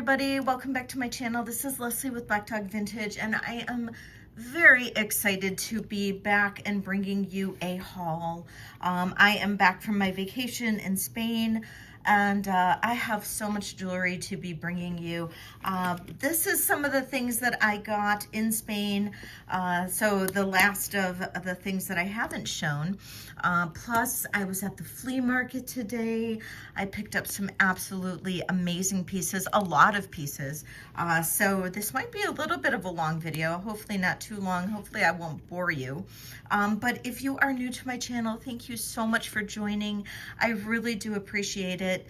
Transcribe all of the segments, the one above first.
everybody, welcome back to my channel. This is Leslie with Black Dog Vintage, and I am very excited to be back and bringing you a haul. I am back from my vacation in Spain, and I have so much jewelry to be bringing you. This is some of the things that I got in Spain, so the last of the things that I haven't shown. Plus, I was at the flea market today. I picked up some absolutely amazing pieces, a lot of pieces. So this might be a little bit of a long video, hopefully not too long. Hopefully I won't bore you. But if you are new to my channel, thank you so much for joining. I really do appreciate it.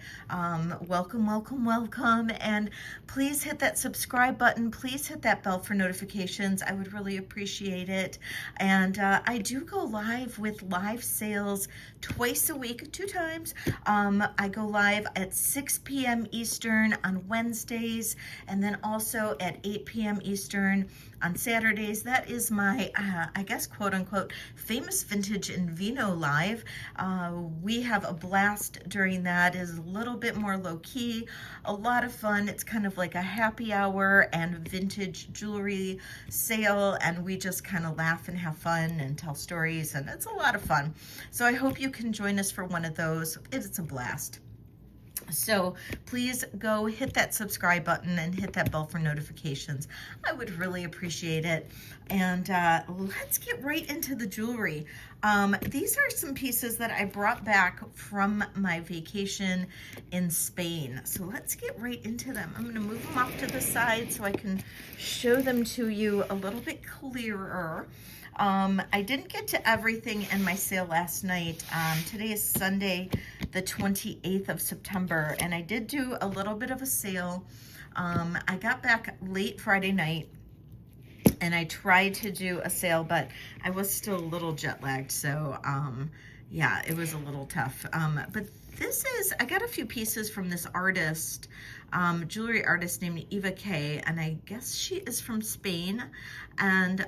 Welcome, welcome, welcome. And please hit that subscribe button. Please hit that bell for notifications. I would really appreciate it. And I do go live with live sales twice a week, 2 times. I go live at 6 p.m. Eastern on Wednesdays, and then also at 8 p.m. Eastern on Saturdays. That is my, I guess, quote unquote, famous vintage and Vino live. We have a blast during that. It is a little bit more low key, a lot of fun. It's kind of like a happy hour and vintage jewelry sale, and we just kind of laugh and have fun and tell stories, and it's a lot of fun. So I hope you can join us for one of those. It's a blast. So please go hit that subscribe button and hit that bell for notifications. I would really appreciate it. And let's get right into the jewelry. These are some pieces that I brought back from my vacation in Spain. So let's get right into them. I'm going to move them off to the side so I can show them to you a little bit clearer. I didn't get to everything in my sale last night. Today is Sunday, the 28th of September, and I did do a little bit of a sale. I got back late Friday night, and I tried to do a sale, but I was still a little jet lagged, so yeah, it was a little tough. But this is, I got a few pieces from this artist, jewelry artist named Eva K, and I guess she is from Spain, and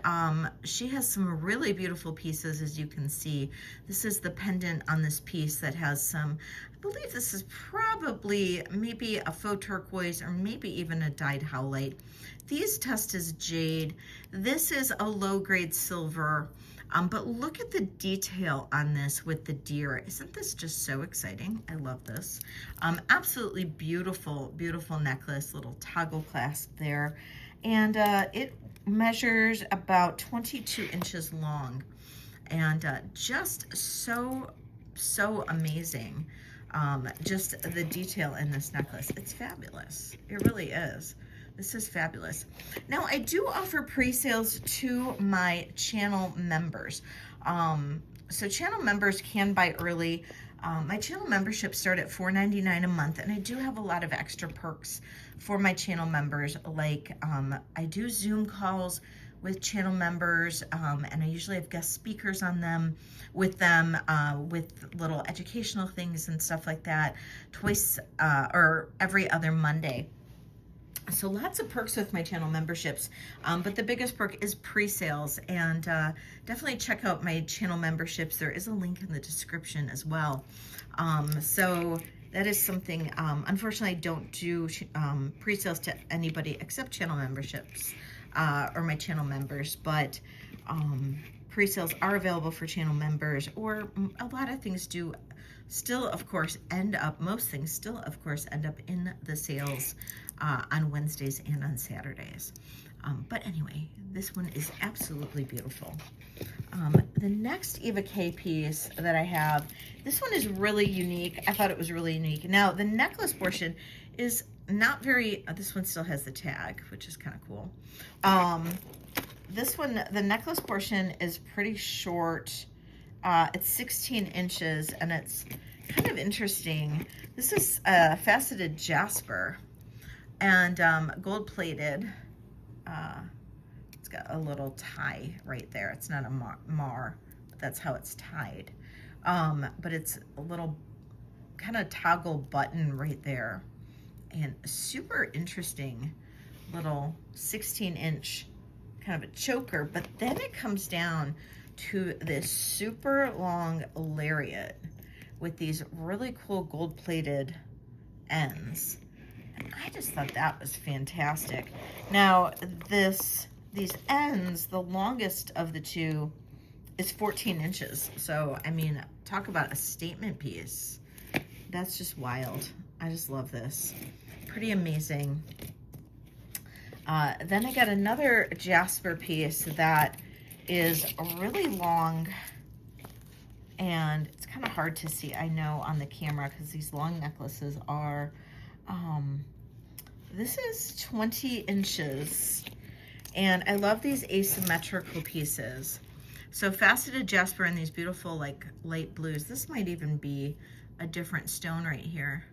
she has some really beautiful pieces, as you can see. This is the pendant on this piece that has some, I believe this is probably maybe a faux turquoise or maybe even a dyed howlite. These test as jade. This is a low-grade silver. But look at the detail on this with the deer. Isn't this just so exciting? I love this. Absolutely beautiful, beautiful necklace, little toggle clasp there. And it measures about 22 inches long. And just so amazing. Just the detail in this necklace. It's fabulous. It really is. This is fabulous. Now, I do offer pre-sales to my channel members. So channel members can buy early. My channel memberships start at $4.99 a month, and I do have a lot of extra perks for my channel members. Like I do Zoom calls with channel members, and I usually have guest speakers on them with little educational things and stuff like that twice or every other Monday. So lots of perks with my channel memberships, but the biggest perk is pre-sales, and definitely check out my channel memberships. There is a link in the description as well. So that is something, unfortunately I don't do pre-sales to anybody except channel memberships or my channel members, but pre-sales are available for channel members, or a lot of things do still, of course, most things still, of course, end up in the sales on Wednesdays and on Saturdays. But anyway, this one is absolutely beautiful. The next Eva K piece that I have, this one is really unique. I thought it was really unique. Now, the necklace portion is not very, this one still has the tag, which is kind of cool. This one, the necklace portion is pretty short. It's 16 inches, and it's kind of interesting. This is faceted jasper and gold-plated. It's got a little tie right there. It's not a mar, but that's how it's tied. But it's a little kind of toggle button right there, and super interesting little 16-inch kind of a choker. But then it comes down to this super long lariat with these really cool gold-plated ends. And I just thought that was fantastic. Now, these ends, the longest of the two is 14 inches. So, I mean, talk about a statement piece. That's just wild. I just love this. Pretty amazing. Then I got another jasper piece that is really long, and it's kind of hard to see, I know, on the camera, because these long necklaces are, this is 20 inches, and I love these asymmetrical pieces. So faceted jasper in these beautiful, like, light blues. This might even be a different stone right here,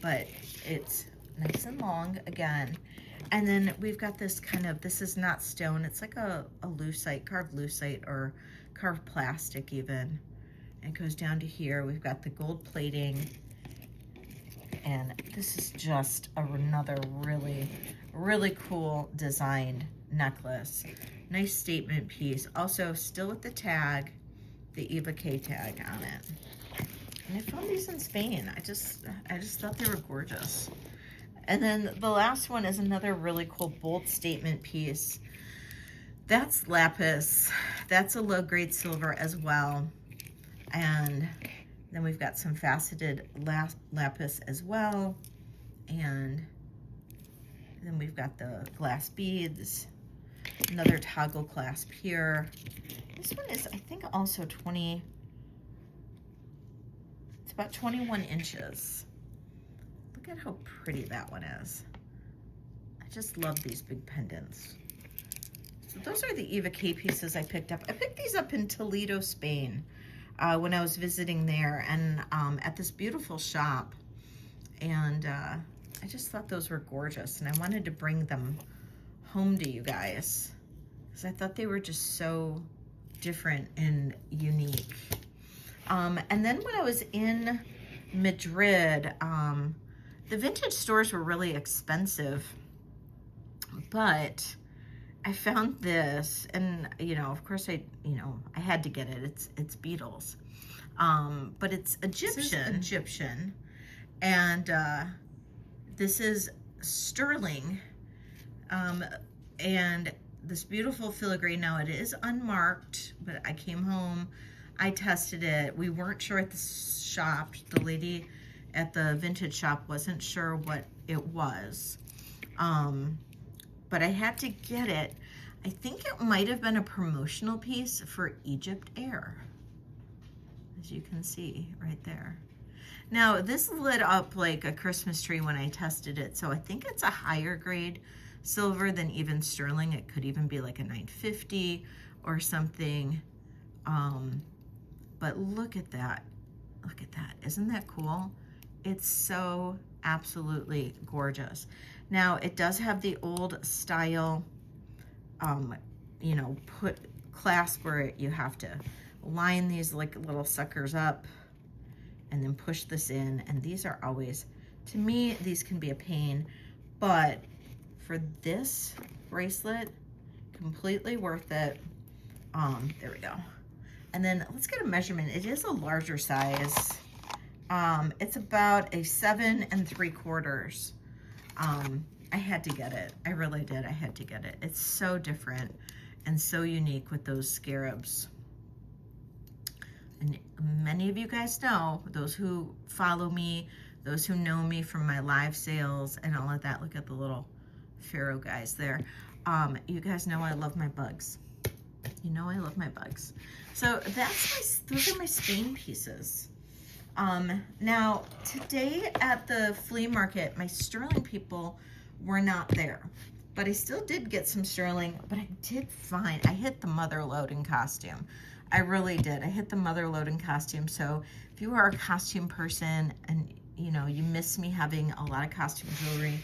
but it's nice and long again. And then we've got this kind of, this is not stone, it's like a lucite, carved lucite, or carved plastic even. It goes down to here. We've got the gold plating, and this is just another really, really cool designed necklace. Nice statement piece. Also still with the tag, the Eva K tag on it. And I found these in Spain. I just thought they were gorgeous. And then the last one is another really cool bold statement piece. That's lapis. That's a low grade silver as well. And then we've got some faceted lapis as well. And then we've got the glass beads. Another toggle clasp here. This one is, I think, also 20, it's about 21 inches. Look at how pretty that one is. I just love these big pendants. So those are the Eva K pieces I picked up. I picked these up in Toledo, Spain, when I was visiting there, and at this beautiful shop. And I just thought those were gorgeous, and I wanted to bring them home to you guys because I thought they were just so different and unique. And then when I was in Madrid, the vintage stores were really expensive, but I found this, and you know, of course I had to get it. It's beetles, but it's Egyptian, and this is sterling, and this beautiful filigree. Now it is unmarked, but I came home, I tested it. We weren't sure at the shop. The lady at the vintage shop wasn't sure what it was, but I had to get it. I think it might have been a promotional piece for Egypt Air, as you can see right there. Now this lit up like a Christmas tree when I tested it, so I think it's a higher grade silver than even sterling. It could even be like a 950 or something. But look at that. Look at that. Isn't that cool? It's so absolutely gorgeous. Now it does have the old style, you know, clasp where you have to line these like little suckers up and then push this in. And these are always, to me, these can be a pain, but for this bracelet, completely worth it. There we go. And then let's get a measurement. It is a larger size. It's about a 7 3/4. I had to get it. I really did. I had to get it. It's so different and so unique with those scarabs. And many of you guys know, those who follow me, those who know me from my live sales and all of that. Look at the little Pharaoh guys there. You guys know I love my bugs. You know I love my bugs. So those are my Spain pieces. Now today at the flea market, my sterling people were not there, but I still did get some sterling. But I did find, I hit the mother loading costume. I really did. I hit the mother loading costume. So if you are a costume person and you know you miss me having a lot of costume jewelry,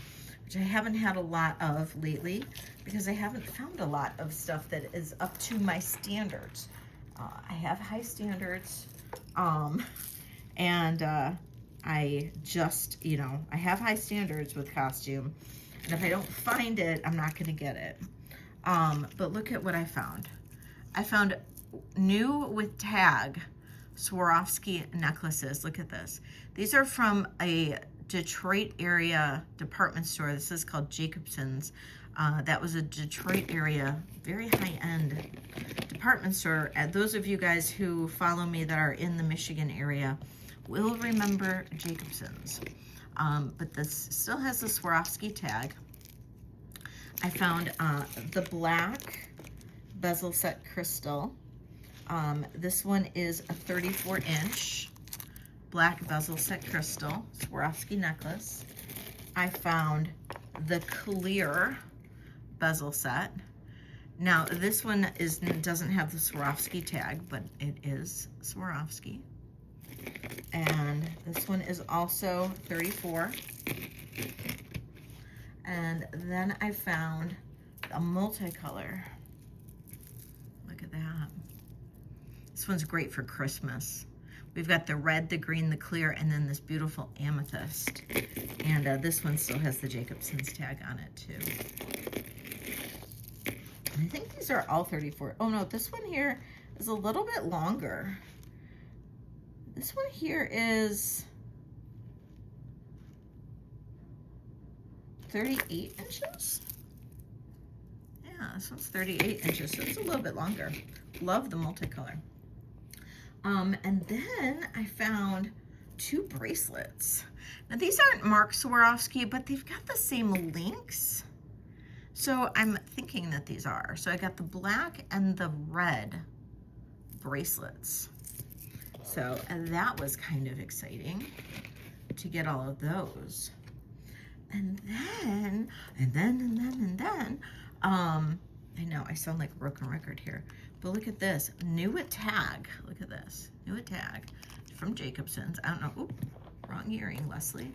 which I haven't had a lot of lately because I haven't found a lot of stuff that is up to my standards. I have high standards, and I just, you know, I have high standards with costume, and if I don't find it, I'm not going to get it. But look at what I found. I found new with tag Swarovski necklaces. Look at this. These are from a Detroit area department store. This is called Jacobson's. That was a Detroit area, very high-end department store. Those of you guys who follow me that are in the Michigan area will remember Jacobson's. But this still has the Swarovski tag. I found the black bezel set crystal. This one is a 34-inch black bezel set crystal Swarovski necklace. I found the clear bezel set. Now this one doesn't have the Swarovski tag, but it is Swarovski. And this one is also 34. And then I found a multicolor. Look at that. This one's great for Christmas. We've got the red, the green, the clear, and then this beautiful amethyst. And this one still has the Jacobson's tag on it too. And I think these are all 34. Oh no, this one here is a little bit longer. This one here is 38 inches. Yeah, this one's 38 inches, so it's a little bit longer. Love the multicolor. And then I found 2 bracelets. Now these aren't marked Swarovski, but they've got the same links. So I'm thinking that these are. So I got the black and the red bracelets. So, and that was kind of exciting to get all of those. And then, I know I sound like a broken record here, but look at this, new at tag. Look at this, new at tag from Jacobson's. I don't know, oop, wrong earring, Leslie.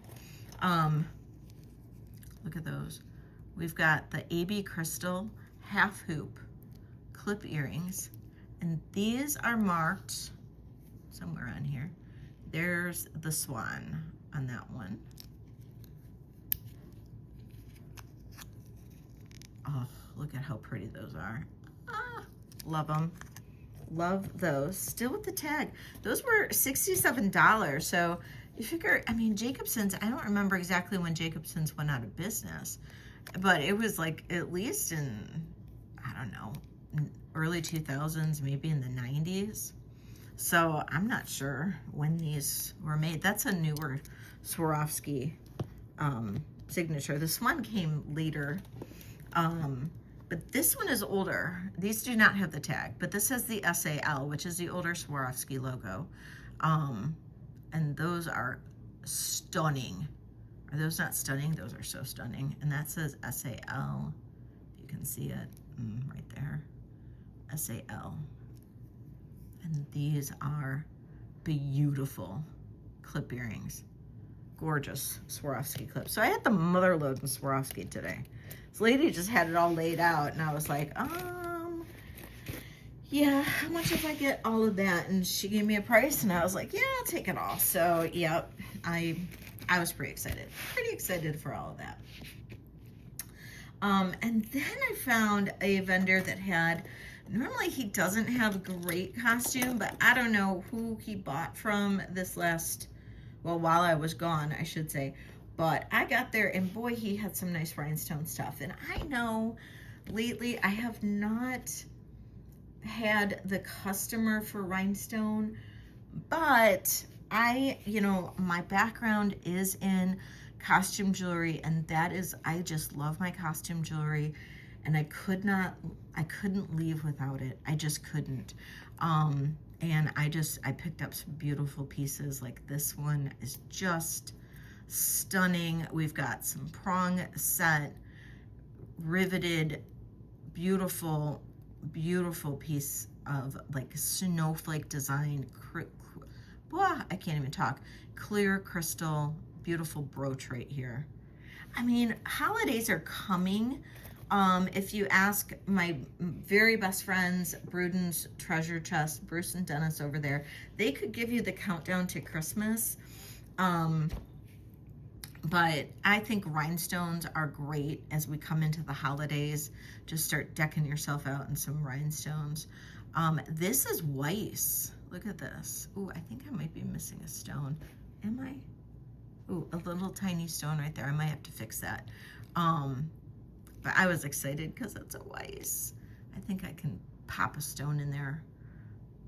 Look at those. We've got the AB Crystal half hoop clip earrings, and these are marked somewhere on here. There's the swan on that one. Oh, look at how pretty those are. Ah, love them. Love those. Still with the tag. Those were $67. So you figure, I mean, Jacobson's, I don't remember exactly when Jacobson's went out of business, but it was like at least in, I don't know, early 2000s, maybe in the 90s. So I'm not sure when these were made. That's a newer Swarovski signature. This one came later. But this one is older. These do not have the tag, but this has the SAL, which is the older Swarovski logo. And those are stunning. Are those not stunning? Those are so stunning. And that says SAL. You can see it right there. SAL. And these are beautiful clip earrings. Gorgeous Swarovski clips. So I had the mother lode in Swarovski today. This lady just had it all laid out, and I was like, yeah, how much if I get all of that? And she gave me a price, and I was like, yeah, I'll take it all. So, yep, I was pretty excited for all of that. And then I found a vendor that had, normally he doesn't have great costume, but I don't know who he bought from this last, well, while I was gone, I should say. But I got there, and boy, he had some nice rhinestone stuff. And I know lately I have not had the customer for rhinestone, but my background is in costume jewelry, and that is, I just love my costume jewelry, and I couldn't leave without it. I just couldn't. And I picked up some beautiful pieces. Like this one is just stunning. We've got some prong set, riveted, beautiful piece of like snowflake design. I can't even talk. Clear crystal, beautiful brooch right here. I mean, holidays are coming. If you ask my very best friends, Bruden's Treasure Chest, Bruce and Dennis over there, they could give you the countdown to Christmas. But I think rhinestones are great as we come into the holidays. Just start decking yourself out in some rhinestones. This is Weiss. Look at this. Ooh, I think I might be missing a stone. Am I? Ooh, a little tiny stone right there. I might have to fix that. But I was excited because it's a Weiss. I think I can pop a stone in there.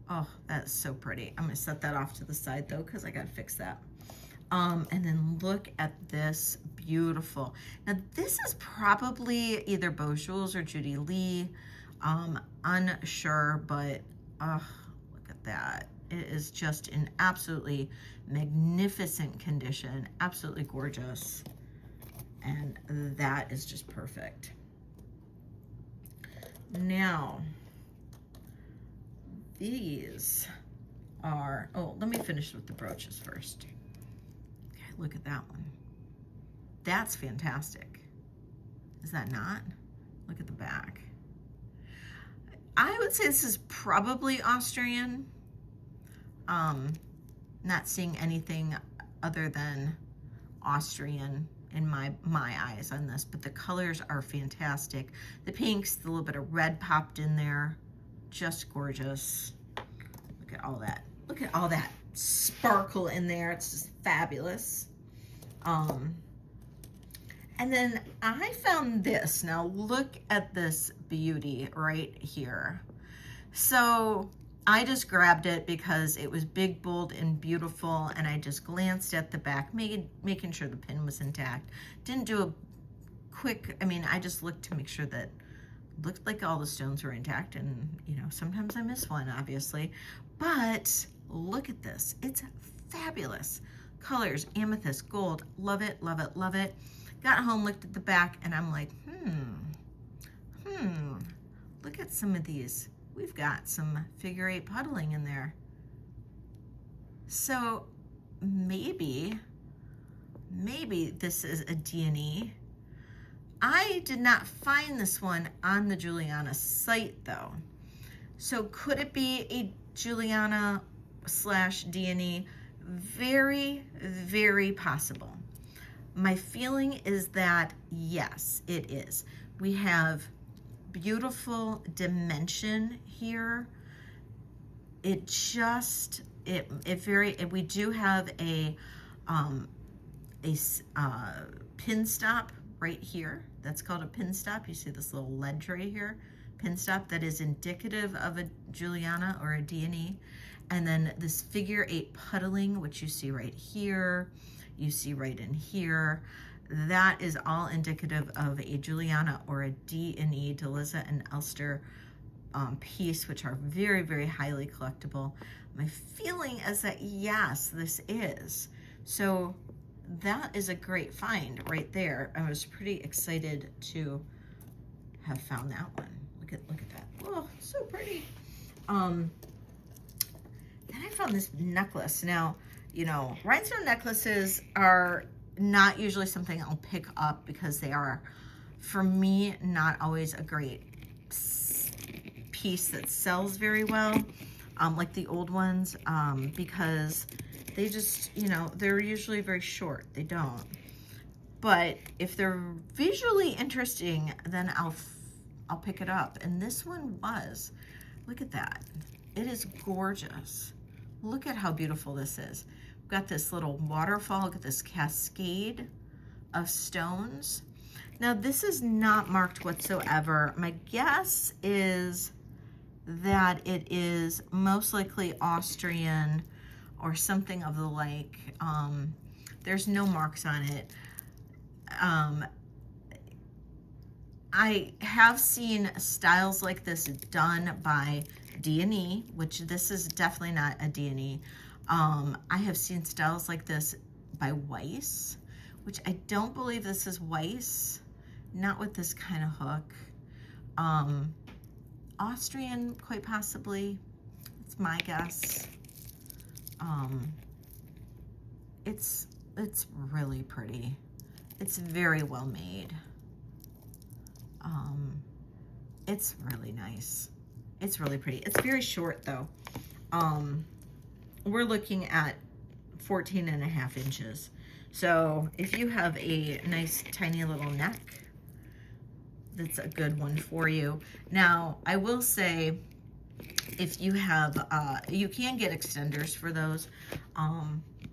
Oh, that's so pretty. I'm gonna set that off to the side though, because I gotta fix that. And then look at this, beautiful. Now this is probably either Beau Jules or Judy Lee. Unsure, but look at that. It is just in absolutely magnificent condition, absolutely gorgeous. And that is just perfect. Now, these are, oh, let me finish with the brooches first. Okay, look at that one. That's fantastic. Is that not? Look at the back. I would say this is probably Austrian. Not seeing anything other than Austrian in my eyes on this, but the colors are fantastic. The pinks, the little bit of red popped in there, just gorgeous. Look at all that. Look at all that sparkle in there. It's just fabulous. And then I found this. Now look at this beauty right here. So I just grabbed it because it was big, bold, and beautiful, and I just glanced at the back, making sure the pin was intact. Didn't do a quick, I mean, I just looked to make sure that it looked like all the stones were intact, and you know, sometimes I miss one, obviously. But look at this. It's fabulous. Colors, amethyst, gold, love it, love it, love it. Got home, looked at the back, and I'm like, look at some of these. We've got some figure 8 puddling in there. So maybe this is a D&E. I did not find this one on the Juliana site though. So could it be a Juliana / D&E? Very, very possible. My feeling is that yes, it is. We have beautiful dimension here. It just, we do have a pin stop right here. That's called a pin stop. You see this little ledge right here, pin stop, that is indicative of a Juliana or a D&E. And then this figure 8 puddling, which you see right here, you see right in here. That is all indicative of a Juliana or a D&E, DeLiza and Elster piece, which are very, very highly collectible. My feeling is that yes, this is. So that is a great find right there. I was pretty excited to have found that one. Look at that. Oh, so pretty. Then I found this necklace. Now, you know, rhinestone necklaces are not usually something I'll pick up because they are, for me, not always a great piece that sells very well, like the old ones, because they just, you know, they're usually very short. They don't. But if they're visually interesting, then I'll pick it up. And this one was. Look at that. It is gorgeous. Look at how beautiful this is. We've got this little waterfall. Look at this cascade of stones. Now this is not marked whatsoever. My guess is that it is most likely Austrian or something of the like. There's no marks on it. I have seen styles like this done by D&E, which this is definitely not a D&E. I have seen styles like this by Weiss, which I don't believe this is Weiss, not with this kind of hook. Austrian, quite possibly. It's my guess. It's really pretty. It's very well made. It's really nice. It's really pretty. It's very short though. We're looking at 14.5 inches. So if you have a nice tiny little neck, that's a good one for you. Now, I will say, if you have, you can get extenders for those.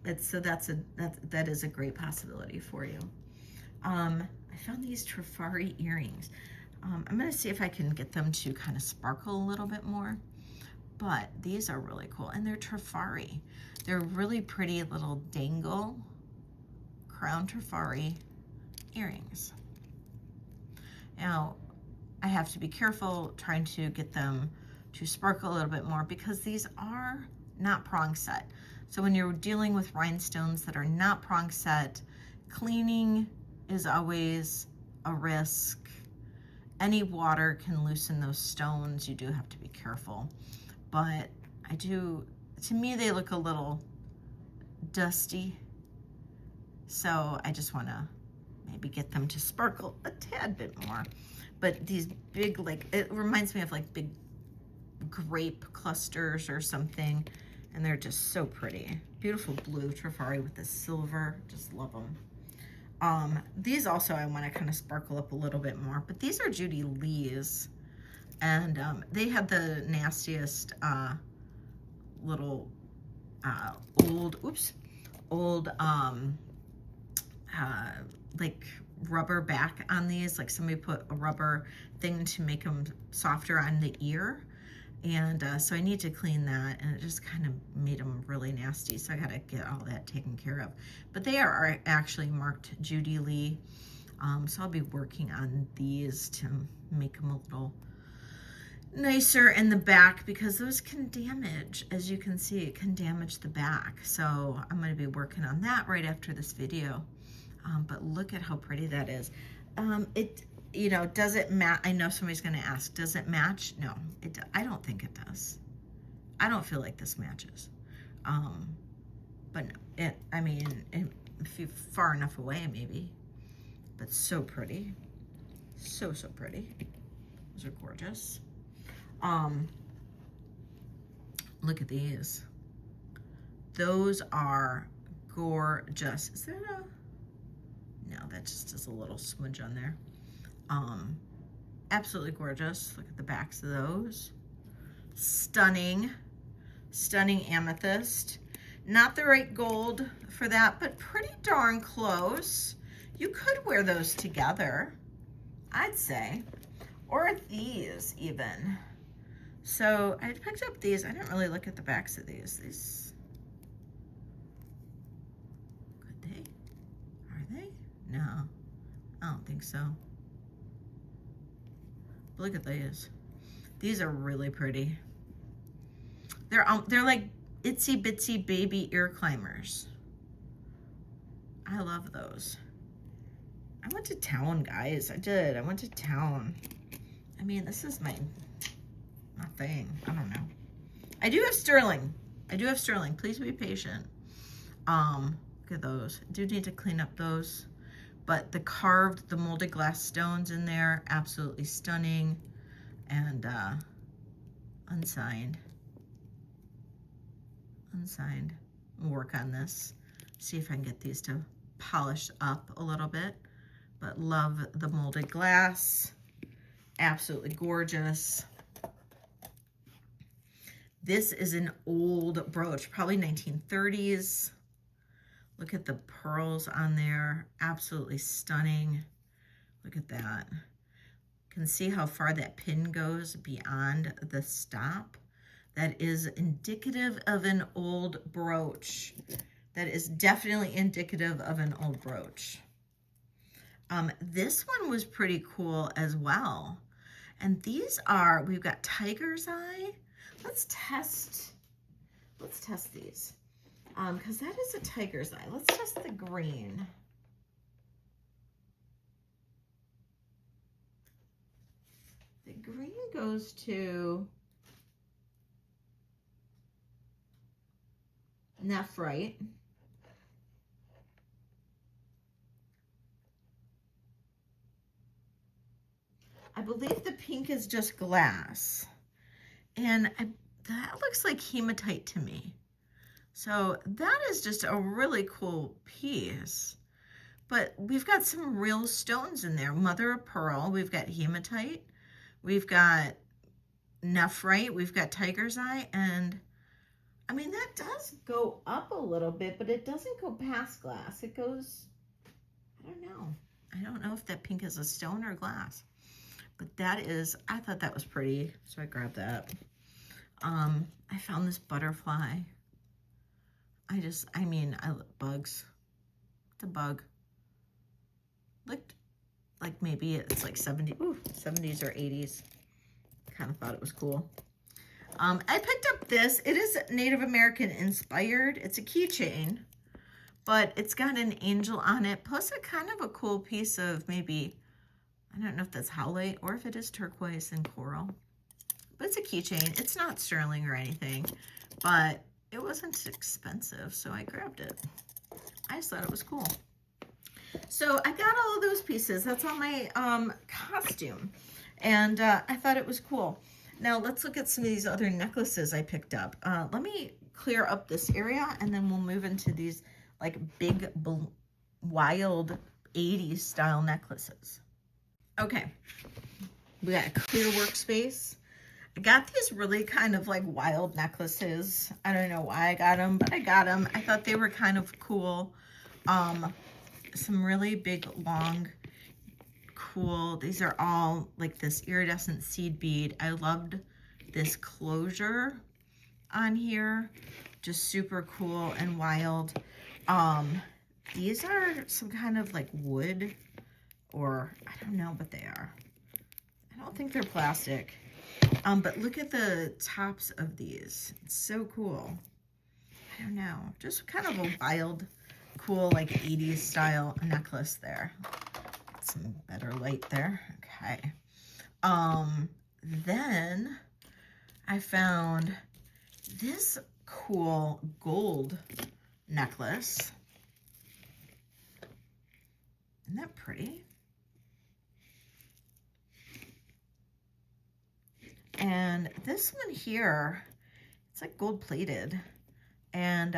that is a great possibility for you. I found these Trifari earrings. I'm going to see if I can get them to kind of sparkle a little bit more. But these are really cool, and they're Trifari. They're really pretty little dangle crown Trifari earrings. Now, I have to be careful trying to get them to sparkle a little bit more because these are not prong set. So when you're dealing with rhinestones that are not prong set, cleaning is always a risk. Any water can loosen those stones. You do have to be careful. But to me, they look a little dusty. So I just want to maybe get them to sparkle a tad bit more. But these big, like, it reminds me of like big grape clusters or something. And they're just so pretty. Beautiful blue Trifari with the silver. Just love them. These also I want to kind of sparkle up a little bit more. But these are Judy Lee's. And they had the nastiest little old like rubber back on these. Like somebody put a rubber thing to make them softer on the ear. And so I need to clean that, and it just kind of made them really nasty. So I got to get all that taken care of. But they are actually marked Judy Lee. So I'll be working on these to make them a little nicer in the back because those can damage, as you can see, it can damage the back. So I'm going to be working on that right after this video. But look at how pretty that is. Does it match? I know somebody's going to ask, does it match? No, I don't think it does. I don't feel like this matches. But no, if you're far enough away, maybe. But so pretty. So pretty. Those are gorgeous. Look at these. Those are gorgeous. Is that no, that just is a little smudge on there. Absolutely gorgeous. Look at the backs of those. Stunning amethyst. Not the right gold for that, but pretty darn close. You could wear those together, I'd say, or these even. So I picked up these. I didn't really look at the backs of these. Could they? Are they? No, I don't think so. Look at these. These are really pretty. They're like itsy bitsy baby ear climbers. I love those. I went to town, guys. I did. I went to town. I mean, this is my thing. I don't know. I do have sterling. Please be patient. Look at those. I do need to clean up those. But the molded glass stones in there, absolutely stunning. And unsigned. We'll work on this. See if I can get these to polish up a little bit. But love the molded glass. Absolutely gorgeous. This is an old brooch, probably 1930s. Look at the pearls on there. Absolutely stunning. Look at that. You can see how far that pin goes beyond the stop. That is indicative of an old brooch. That is definitely indicative of an old brooch. This one was pretty cool as well. And these are, we've got tiger's eye. Let's test these. Because that is a tiger's eye. Let's test the green. The green goes to nephrite. I believe the pink is just glass. And that looks like hematite to me. So that is just a really cool piece. But we've got some real stones in there. Mother of pearl, we've got hematite, we've got nephrite, we've got tiger's eye, and I mean, that does go up a little bit, but it doesn't go past glass. It goes, I don't know. I don't know if that pink is a stone or glass, but that is, I thought that was pretty, so I grabbed that. I found this butterfly. I mean, I love bugs. It's a bug. Looked like maybe it's like 70s or 80s. Kind of thought it was cool. I picked up this. It is Native American inspired. It's a keychain, but it's got an angel on it, plus a kind of a cool piece of maybe, I don't know if that's howlite or if it is turquoise and coral, but it's a keychain. It's not sterling or anything, but it wasn't expensive, so I grabbed it. I just thought it was cool. So I got all of those pieces. That's on my costume, and I thought it was cool. Now let's look at some of these other necklaces I picked up. Let me clear up this area, and then we'll move into these like big, wild 80s style necklaces. Okay, we got a clear workspace. I got these really kind of like wild necklaces. I don't know why I got them, but I got them. I thought they were kind of cool. Some really big, long, cool. These are all like this iridescent seed bead. I loved this closure on here. Just super cool and wild. These are some kind of like wood, or I don't know what they are. I don't think they're plastic. But look at the tops of these. It's so cool. I don't know. Just kind of a wild, cool, like 80s style necklace there. Some better light there. Okay. Then I found this cool gold necklace. Isn't that pretty? And this one here, it's like gold plated, and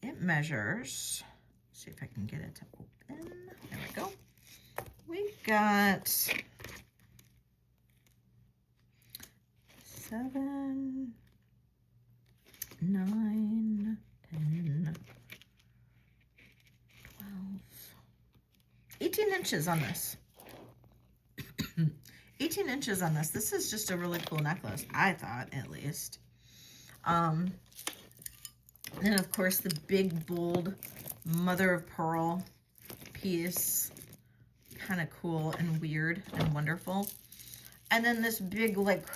it measures, let's see if I can get it to open. There we go. We got 7, 9, 10, 12, 18 inches on this. 18 inches on this. This is just a really cool necklace, I thought, at least. And of course the big, bold mother of pearl piece. Kind of cool and weird and wonderful. And then this big, like,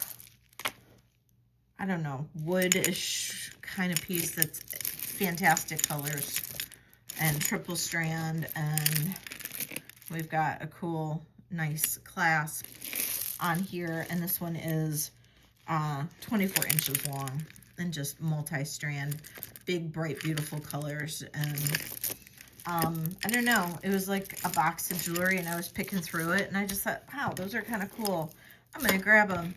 I don't know, wood-ish kind of piece that's fantastic colors and triple strand. And we've got a cool, nice clasp on here, and this one is 24 inches long and just multi-strand, big, bright, beautiful colors. And I don't know, it was like a box of jewelry, and I was picking through it, and I just thought, wow, those are kind of cool. I'm gonna grab them.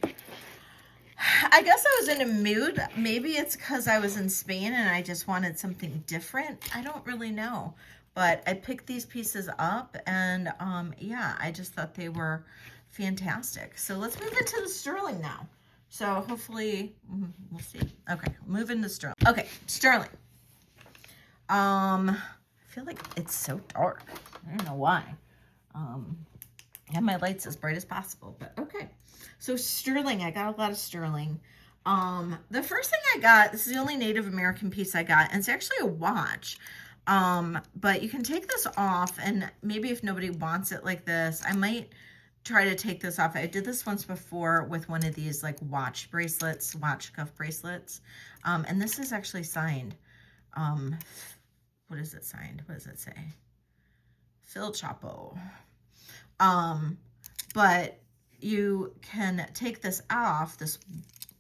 I guess I was in a mood. Maybe it's because I was in Spain and I just wanted something different. I don't really know, but I picked these pieces up, and yeah, I just thought they were fantastic. So let's move into the sterling now. So hopefully, we'll see. Okay, move into sterling. Okay, sterling. I feel like it's so dark. I don't know why. I have my lights as bright as possible, but okay. So sterling, I got a lot of sterling. The first thing I got, this is the only Native American piece I got, and it's actually a watch. But you can take this off, and maybe if nobody wants it like this, I might try to take this off. I did this once before with one of these like watch bracelets, watch cuff bracelets. And this is actually signed. What is it signed? What does it say? Phil Chapo. But you can take this off, this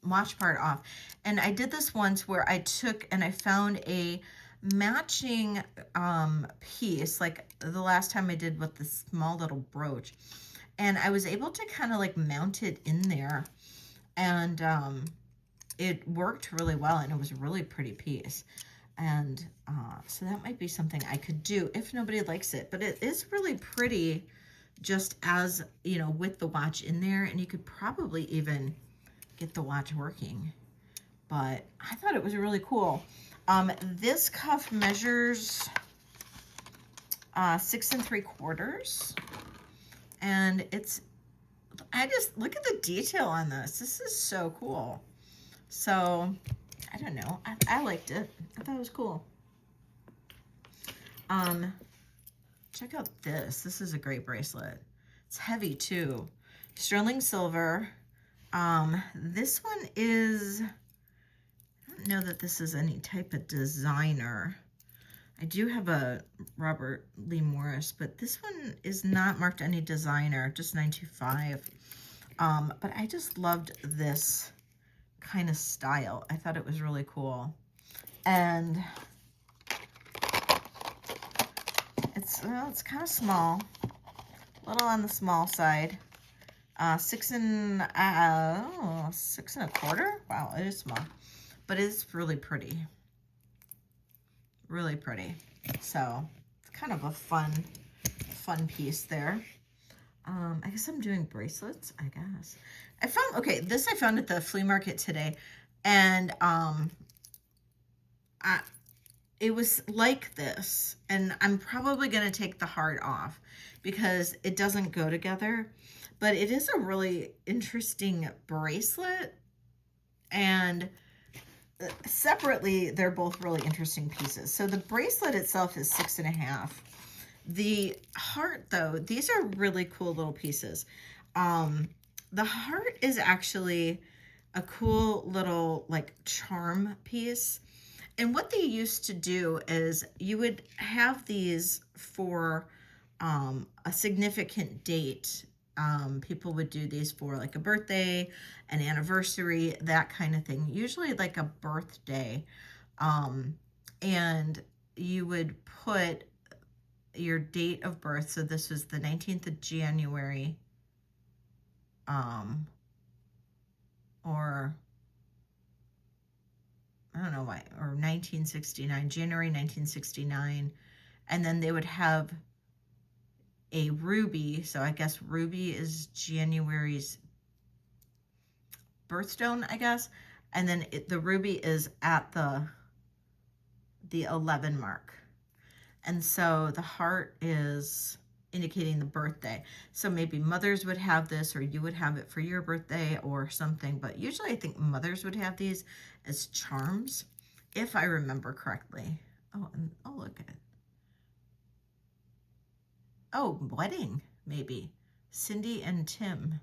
watch part off. And I did this once where I took and I found a matching piece, like the last time I did with this small little brooch. And I was able to kind of like mount it in there, and it worked really well, and it was a really pretty piece. And so that might be something I could do if nobody likes it, but it is really pretty just as, you know, with the watch in there, and you could probably even get the watch working. but I thought it was really cool. This cuff measures 6 3/4, and I just look at the detail on this. This is so cool. So I don't know. I liked it. I thought it was cool. Check out this. This is a great bracelet. It's heavy too. Sterling silver. This one is, I don't know that this is any type of designer. I do have a Robert Lee Morris, but this one is not marked any designer, just 925. But I just loved this kind of style. I thought it was really cool. And it's kind of small, a little on the small side. 6 1/4. Wow, it is small, but it's really pretty. Really pretty. So it's kind of a fun piece there. I guess I'm doing bracelets, I guess. This I found at the flea market today, and it was like this, and I'm probably going to take the heart off because it doesn't go together, but it is a really interesting bracelet, and separately, they're both really interesting pieces. So the bracelet itself is 6 1/2. The heart, though, these are really cool little pieces. The heart is actually a cool little like charm piece. And what they used to do is you would have these for a significant date. People would do these for like a birthday, an anniversary, that kind of thing. Usually like a birthday. And you would put your date of birth. So this was the 19th of January. Or I don't know why, or 1969, January 1969. And then they would have a ruby. So I guess ruby is January's birthstone, I guess. And then the ruby is at the 11 mark. And so the heart is indicating the birthday. So maybe mothers would have this, or you would have it for your birthday or something. But usually I think mothers would have these as charms, if I remember correctly. Oh, and oh, look at it. Oh, wedding, maybe. Cindy and Tim.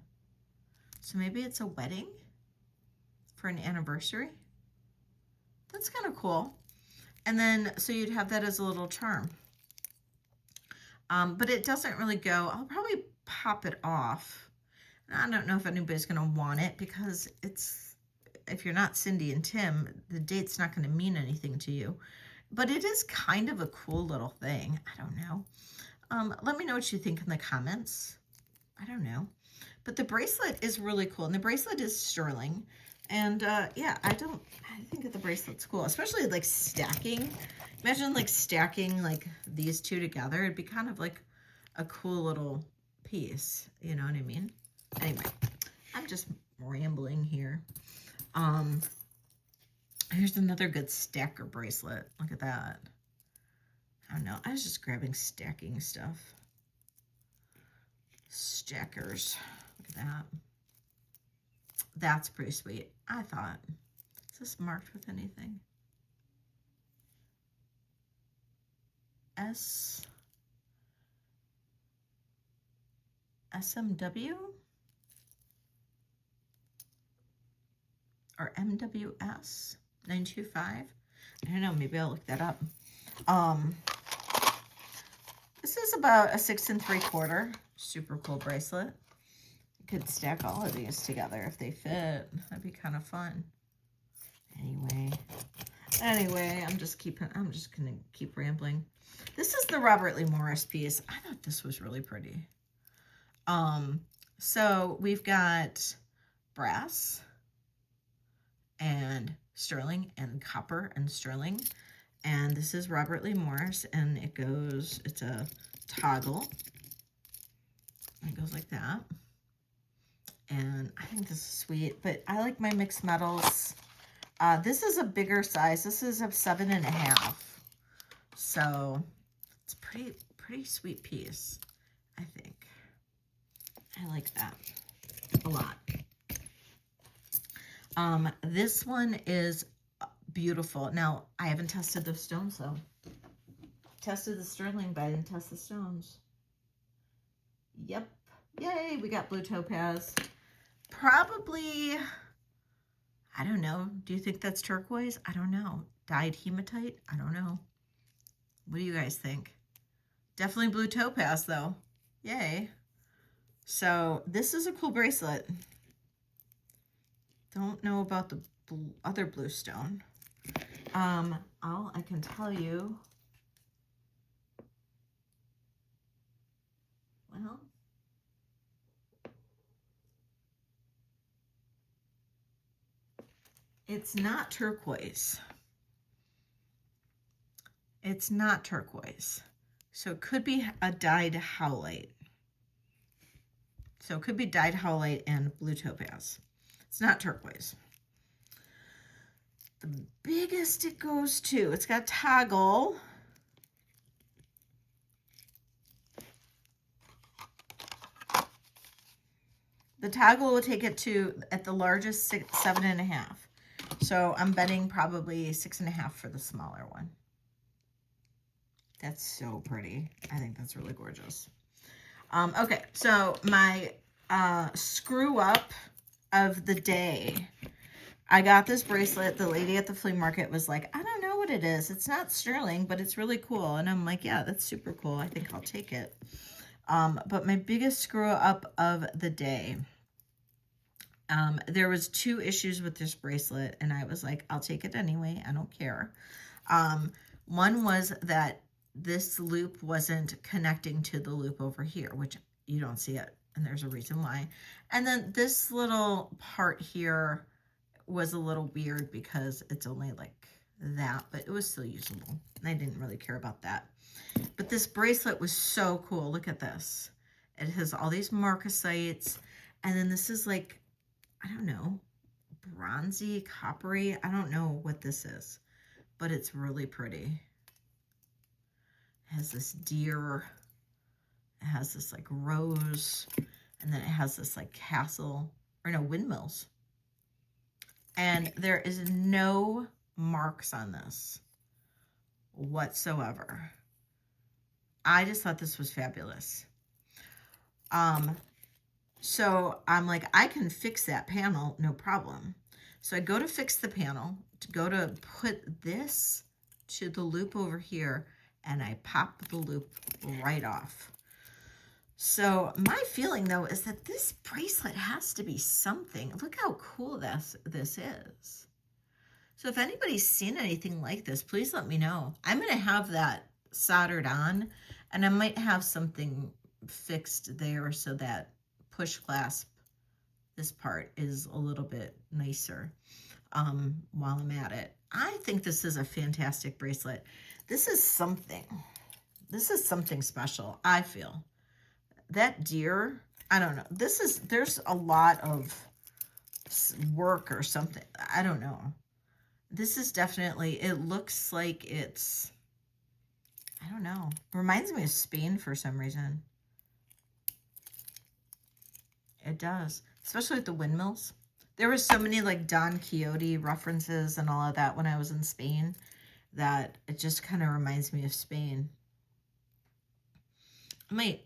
So maybe it's a wedding for an anniversary. That's kind of cool. And then, so you'd have that as a little charm. But it doesn't really go. I'll probably pop it off. I don't know if anybody's going to want it because if you're not Cindy and Tim, the date's not going to mean anything to you. But it is kind of a cool little thing. I don't know. Let me know what you think in the comments. I don't know. But the bracelet is really cool. And the bracelet is sterling. And yeah, I think that the bracelet's cool, especially like stacking. Imagine like stacking like these two together. It'd be kind of like a cool little piece. You know what I mean? Anyway, I'm just rambling here. Here's another good stacker bracelet. Look at that. I don't know. I was just grabbing stacking stuff. Stackers. Look at that. That's pretty sweet, I thought. Is this marked with anything? SMW? Or MWS 925? I don't know, maybe I'll look that up. This is about a 6 3/4. Super cool bracelet. You could stack all of these together if they fit. That'd be kind of fun. Anyway, I'm just gonna keep rambling. This is the Robert Lee Morris piece. I thought this was really pretty. So we've got brass and sterling and copper and sterling. And this is Robert Lee Morris, and it's a toggle. It goes like that. And I think this is sweet, but I like my mixed metals. This is a bigger size. This is a 7.5. So it's pretty sweet piece, I think. I like that a lot. This one is beautiful. Now, I haven't tested the stones though. Tested the sterling, but I didn't test the stones. Yep. Yay, we got blue topaz. Probably, I don't know. Do you think that's turquoise? I don't know. Dyed hematite? I don't know. What do you guys think? Definitely blue topaz though. Yay. So this is a cool bracelet. Don't know about the other blue stone. All I can tell you, well, it's not turquoise. It's not turquoise. So it could be a dyed howlite. So it could be dyed howlite and blue topaz. It's not turquoise. The biggest it goes to, it's got toggle. The toggle will take it to, at the largest, 7.5. So I'm betting probably 6.5 for the smaller one. That's so pretty. I think that's really gorgeous. Okay, so my screw up of the day. I got this bracelet. The lady at the flea market was like, I don't know what it is. It's not sterling, but it's really cool. And I'm like, yeah, that's super cool. I think I'll take it. But my biggest screw up of the day, there was 2 issues with this bracelet, and I was like, I'll take it anyway. I don't care. One was that this loop wasn't connecting to the loop over here, which you don't see it, and there's a reason why. And then this little part here was a little weird because it's only like that, but it was still usable. And I didn't really care about that. But this bracelet was so cool. Look at this. It has all these marcasites, and then this is like, I don't know, bronzy, coppery. I don't know what this is, but it's really pretty. It has this deer. It has this like rose, and then it has this like castle, or no, windmills. And there is no marks on this whatsoever. I just thought this was fabulous. So I'm like, I can fix that panel, no problem. So I go to fix the panel, to go to put this to the loop over here, and I pop the loop right off. So my feeling though is that this bracelet has to be something. Look how cool this is. So if anybody's seen anything like this, please let me know. I'm going to have that soldered on, and I might have something fixed there so that push clasp, this part, is a little bit nicer while I'm at it. I think this is a fantastic bracelet. This is something. This is something special, I feel. That deer, I don't know. There's a lot of work or something. I don't know. This is definitely, it looks like it's, I don't know. Reminds me of Spain for some reason. It does, especially with the windmills. There was so many like Don Quixote references and all of that when I was in Spain that it just kind of reminds me of Spain. I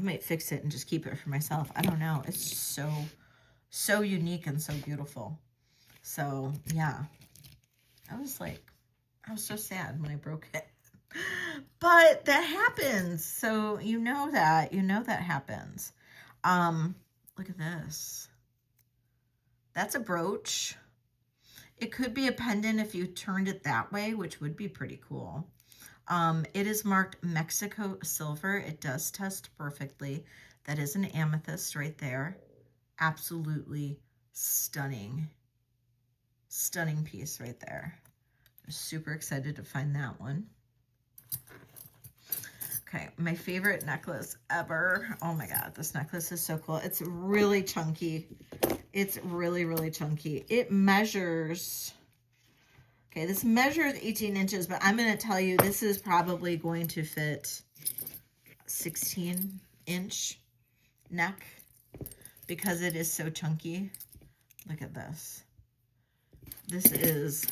might fix it and just keep it for myself. I don't know. It's so unique and so beautiful. So yeah, I was so sad when I broke it. But that happens. So you know that happens. Look at this. That's a brooch. It could be a pendant if you turned it that way, which would be pretty cool. It is marked Mexico silver. It does test perfectly. That is an amethyst right there. Absolutely stunning. Stunning piece right there. I'm super excited to find that one. Okay, my favorite necklace ever. Oh my God, this necklace is so cool. It's really chunky. It's really, really chunky. It measures Okay, this measures 18 inches, but I'm going to tell you this is probably going to fit 16-inch neck because it is so chunky. Look at this. This is,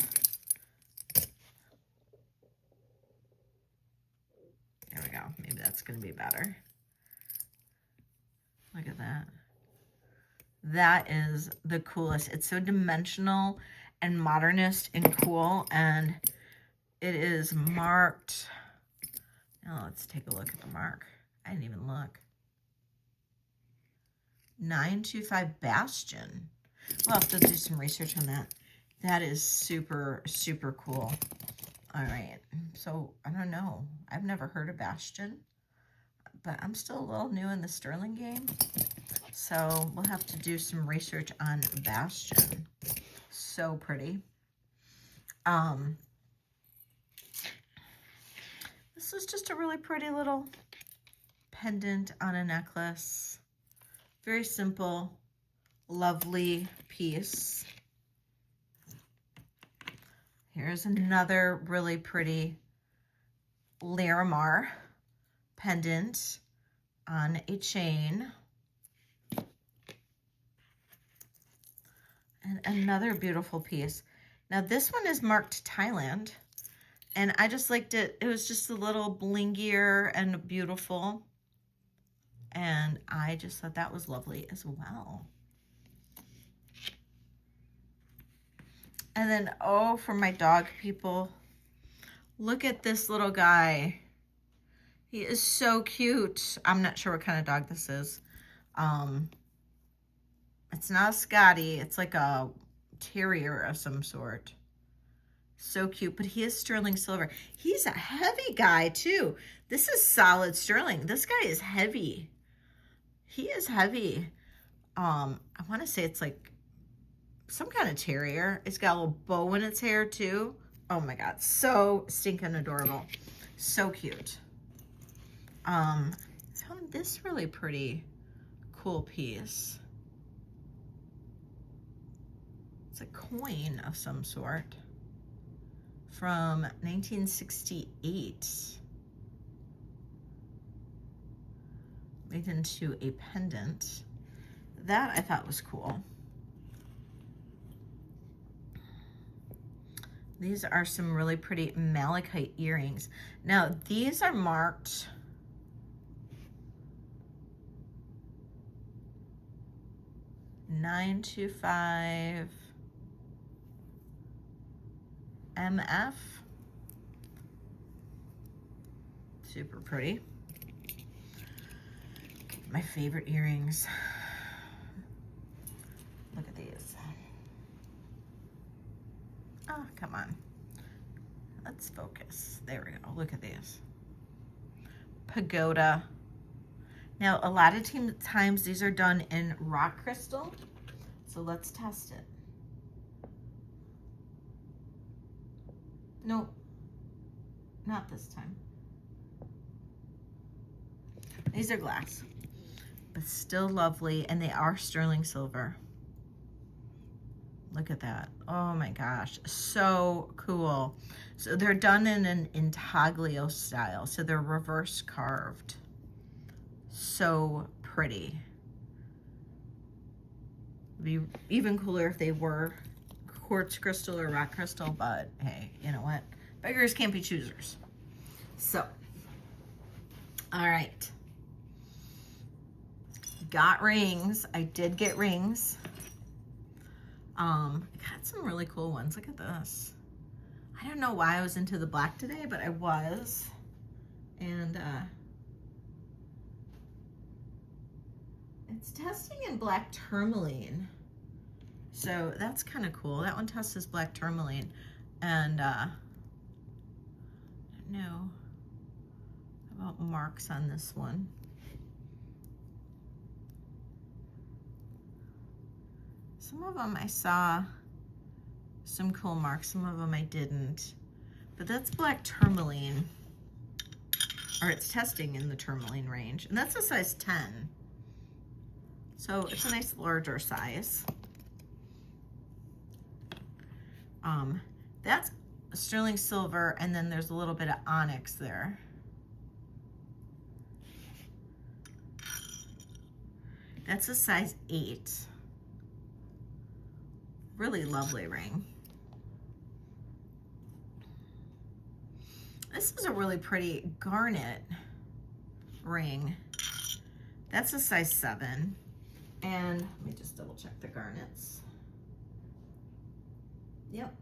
there we go. Maybe that's going to be better. Look at that. That is the coolest. It's so dimensional and modernist and cool, and it is marked. Now let's take a look at the mark. I didn't even look. 925 Bastion. We'll have to do some research on that. That is super, super cool. All right, so I don't know. I've never heard of Bastion, but I'm still a little new in the sterling game. So we'll have to do some research on Bastion. So pretty. This is just a really pretty little pendant on a necklace. Very simple, lovely piece. Here's another really pretty Larimar pendant on a chain. And another beautiful piece. Now this one is marked Thailand, and I just liked it. It was just a little blingier and beautiful. And I just thought that was lovely as well. And then, oh, for my dog people, look at this little guy. He is so cute. I'm not sure what kind of dog this is. It's not a Scotty. It's like a terrier of some sort. So cute, but he is sterling silver. He's a heavy guy too. This is solid sterling. This guy is heavy. He is heavy. I want to say it's like some kind of terrier. It's got a little bow in its hair too. Oh my God, so stinking adorable. So cute. Found this really pretty, cool piece. It's a coin of some sort from 1968. Made into a pendant. That I thought was cool. These are some really pretty malachite earrings. Now these are marked $925 MF. Super pretty. My favorite earrings. Look at these. Oh, come on. Let's focus. There we go. Look at these. Pagoda. Now, a lot of times these are done in rock crystal. So let's test it. Nope. Not this time. These are glass, but still lovely, and they are sterling silver. Look at that. Oh my gosh, so cool. So they're done in an intaglio style, so they're reverse carved. So pretty. It'd be even cooler if they were quartz crystal or rock crystal, but hey, you know what? Beggars can't be choosers. So, all right. Got rings. I did get rings. I got some really cool ones. Look at this. I don't know why I was into the black today, but I was. And it's testing in black tourmaline. So that's kind of cool. That one tests as black tourmaline. And I don't know about marks on this one. Some of them I saw some cool marks, some of them I didn't. But that's black tourmaline, or it's testing in the tourmaline range. And that's a size 10. So it's a nice larger size. That's sterling silver, and then there's a little bit of onyx there. That's a size 8. Really lovely ring. This is a really pretty garnet ring. That's a size 7. And let me just double check the garnets. Yep.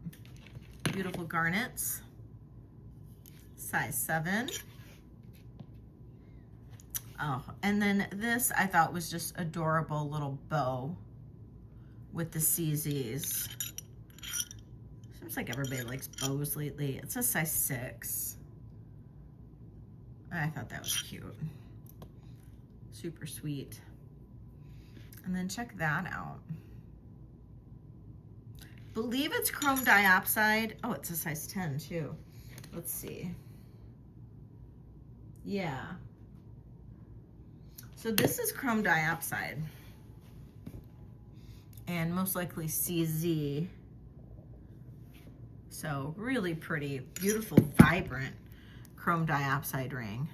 Beautiful garnets. Size 7. Oh, and then this I thought was just adorable little bow with the CZs. Seems like everybody likes bows lately. It's a size 6. I thought that was cute. Super sweet. And then check that out. Believe it's chrome dioxide. Oh, it's a size 10 too. Let's see. Yeah. So this is chrome dioxide. And most likely CZ. So really pretty, beautiful, vibrant chrome dioxide ring.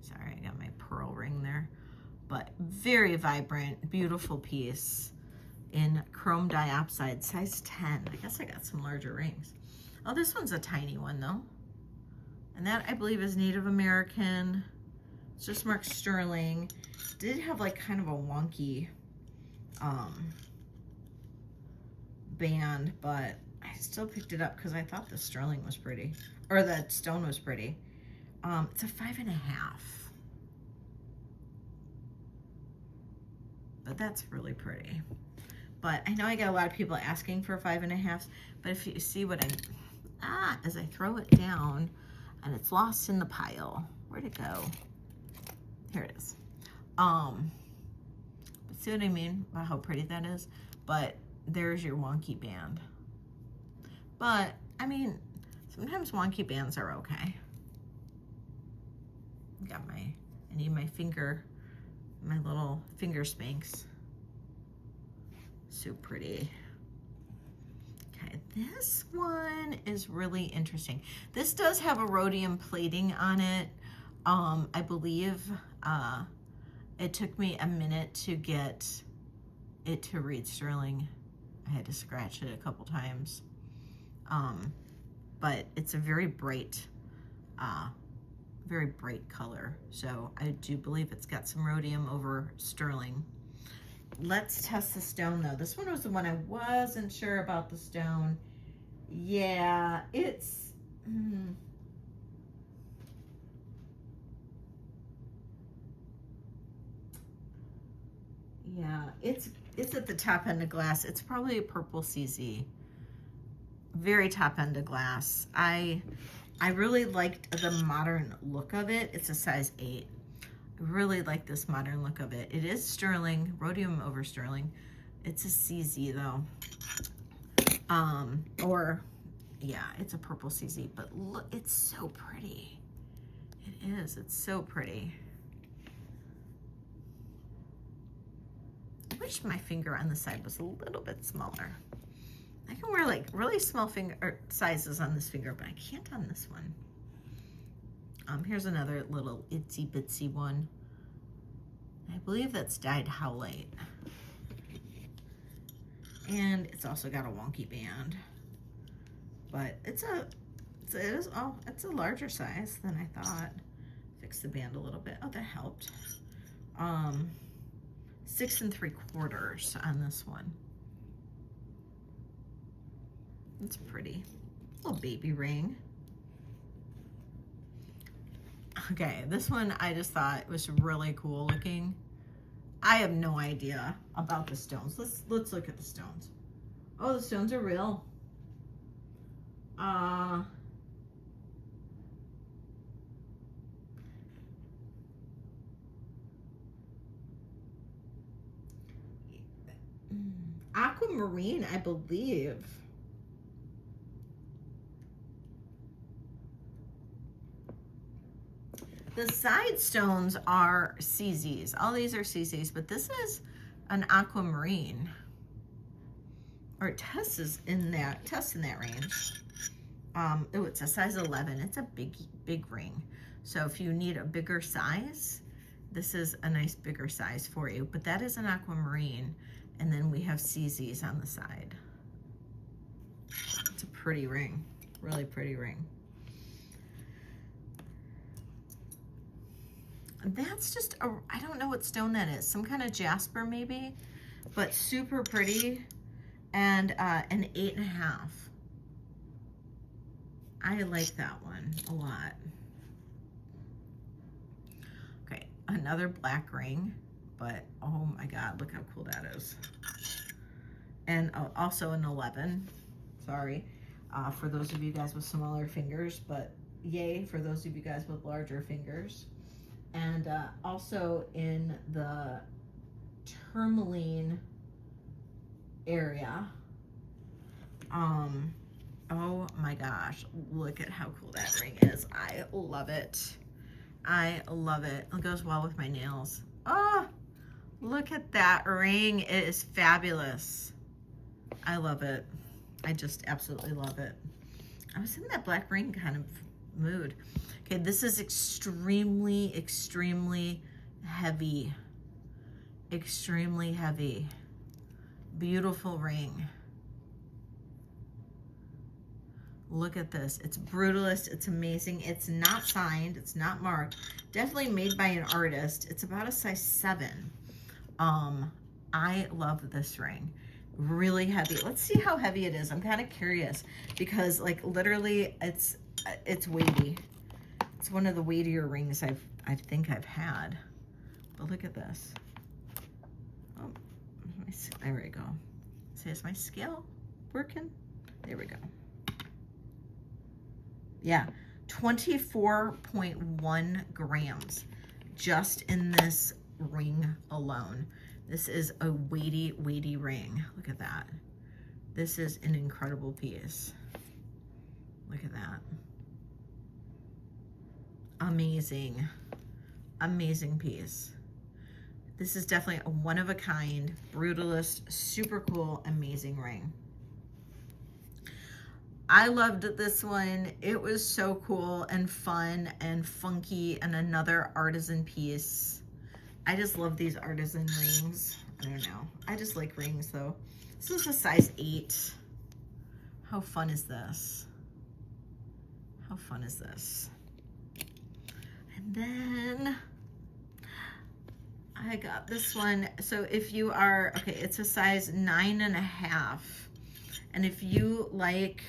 Sorry, I got my pearl ring there. But very vibrant, beautiful piece in chrome dioxide, size 10. I guess I got some larger rings. Oh, this one's a tiny one though. And that I believe is Native American. It's just marked sterling. Did have like kind of a wonky band, but I still picked it up because I thought the sterling was pretty, or the stone was pretty. It's a 5.5. But that's really pretty. But I know I got a lot of people asking for 5.5, but if you see what as I throw it down and it's lost in the pile. Where'd it go? Here it is. But see what I mean about how pretty that is? But there's your wonky band. But, I mean, sometimes wonky bands are okay. I need my finger, my little finger spanks. So pretty. Okay, this one is really interesting. This does have a rhodium plating on it. I believe it took me a minute to get it to read sterling. I had to scratch it a couple times. But it's a very bright color. So I do believe it's got some rhodium over sterling. Let's test the stone though. This one was the one I wasn't sure about the stone. Yeah, it's, yeah, it's at the top end of glass. It's probably a purple CZ. Very top end of glass. I really liked the modern look of it. It's a size 8. I really like this modern look of it. It is sterling, rhodium over sterling. It's a CZ though. Or yeah, it's a purple CZ, but look, it's so pretty. It is, it's so pretty. I wish my finger on the side was a little bit smaller. I can wear like really small finger sizes on this finger, but I can't on this one. Here's another little itsy bitsy one. I believe that's dyed howlite. And it's also got a wonky band. But it's a larger size than I thought. Fix the band a little bit. Oh, that helped. 6 3/4 on this one. It's pretty. Little baby ring. Okay, this one I just thought was really cool looking. I have no idea about the stones. Let's look at the stones. Oh, the stones are real. Aquamarine, I believe. The side stones are CZs. All these are CZs, but this is an aquamarine. or Tess in that range. Oh, it's a size 11. It's a big ring. So if you need a bigger size, this is a nice bigger size for you. But that is an aquamarine. And then we have CZs on the side. It's a pretty ring, really pretty ring. That's just I don't know what stone that is. Some kind of jasper maybe, but super pretty. And an 8.5. I like that one a lot. Okay, another black ring, but oh my God, look how cool that is. And also an 11, sorry, for those of you guys with smaller fingers, but yay for those of you guys with larger fingers. And also in the tourmaline area. Oh my gosh, look at how cool that ring is. I love it. I love it. It goes well with my nails. Oh, look at that ring. It is fabulous. I love it. I just absolutely love it. I was in that black ring kind of mood. Okay, this is extremely, extremely heavy. Extremely heavy. Beautiful ring. Look at this. It's brutalist. It's amazing. It's not signed. It's not marked. Definitely made by an artist. It's about a size 7. I love this ring. Really heavy. Let's see how heavy it is. I'm kind of curious because like literally it's weighty. It's one of the weightier rings I think I've had. But look at this. Oh, there we go. See, is my scale working? There we go. Yeah, 24.1 grams just in this ring alone. This is a weighty, weighty ring. Look at that. This is an incredible piece. Look at that. Amazing, amazing piece. This is definitely a one-of-a-kind, brutalist, super cool, amazing ring. I loved this one. It was so cool and fun and funky and another artisan piece. I just love these artisan rings. I don't know. I just like rings though. This is a size 8. How fun is this? How fun is this? And then I got this one. So if you are, okay, it's a size 9.5. And if you like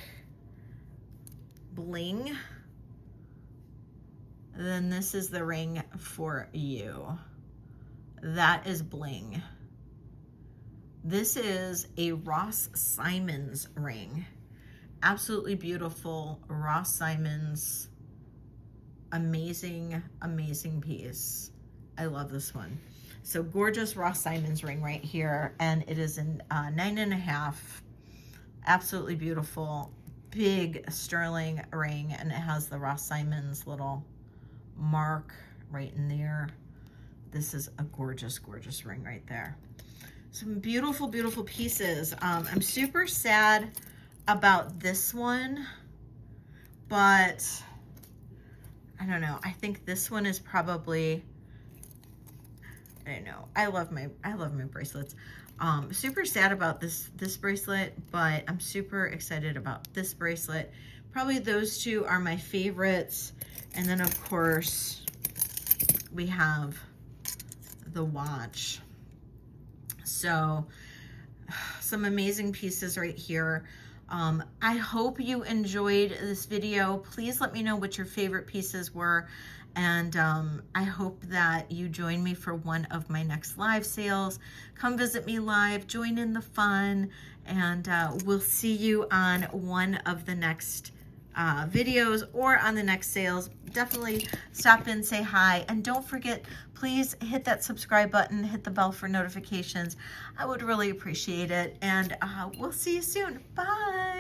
bling, then this is the ring for you. That is bling. This is a Ross Simons ring. Absolutely beautiful Ross Simons. Amazing, amazing piece. I love this one. So gorgeous Ross Simons ring right here. And it is in 9.5. Absolutely beautiful. Big sterling ring, and it has the Ross Simons little mark right in there. This is a gorgeous, gorgeous ring right there. Some beautiful, beautiful pieces. I'm super sad about this one, but I don't know. I think this one is probably, I don't know. I love my bracelets. Super sad about this bracelet, but I'm super excited about this bracelet. Probably those two are my favorites. And then of course we have the watch. So some amazing pieces right here. I hope you enjoyed this video. Please let me know what your favorite pieces were. And I hope that you join me for one of my next live sales. Come visit me live, join in the fun, and we'll see you on one of the next videos or on the next sales. Definitely stop in, say hi, and don't forget, please hit that subscribe button, hit the bell for notifications. I would really appreciate it, and we'll see you soon. Bye.